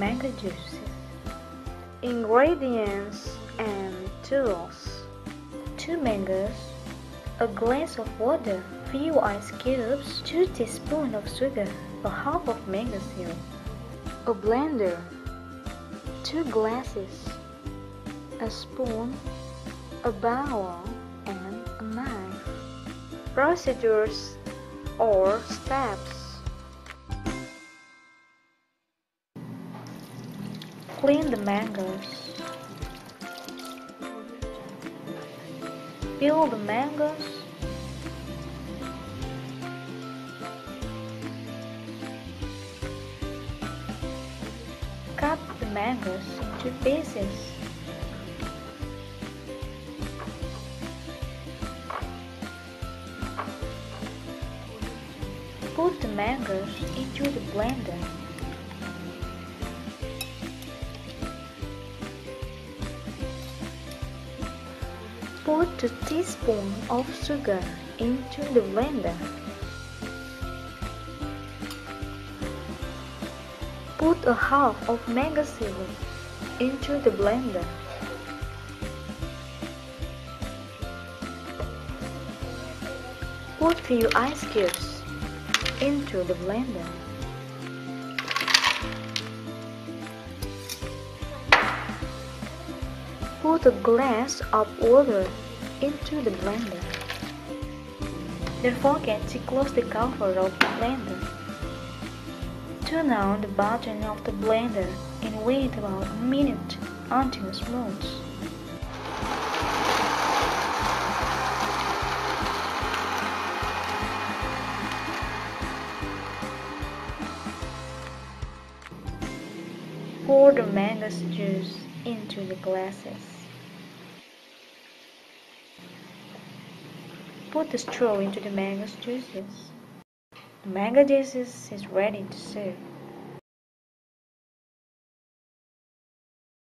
mango juice. Ingredients and tools: 2 mangoes, a glass of water, few ice cubes, 2 teaspoons of sugar, a half of mango syrup, a blender, 2 glasses, a spoon, a bowl, and a knife. Procedures or steps: clean the mangoes, peel the mangoes, cut the mangoes into pieces, put the mangoes into the blender. Put 2 teaspoons of sugar into the blender. Put a half of mango syrup into the blender. Put few ice cubes into the blender. Put a glass of water into the blender. Don't forget to close the cover of the blender. Turn on the button of the blender and wait about a minute until smooth. Pour the mango juice into the glasses. Put the straw into the mango juices. The mango juices is ready to serve.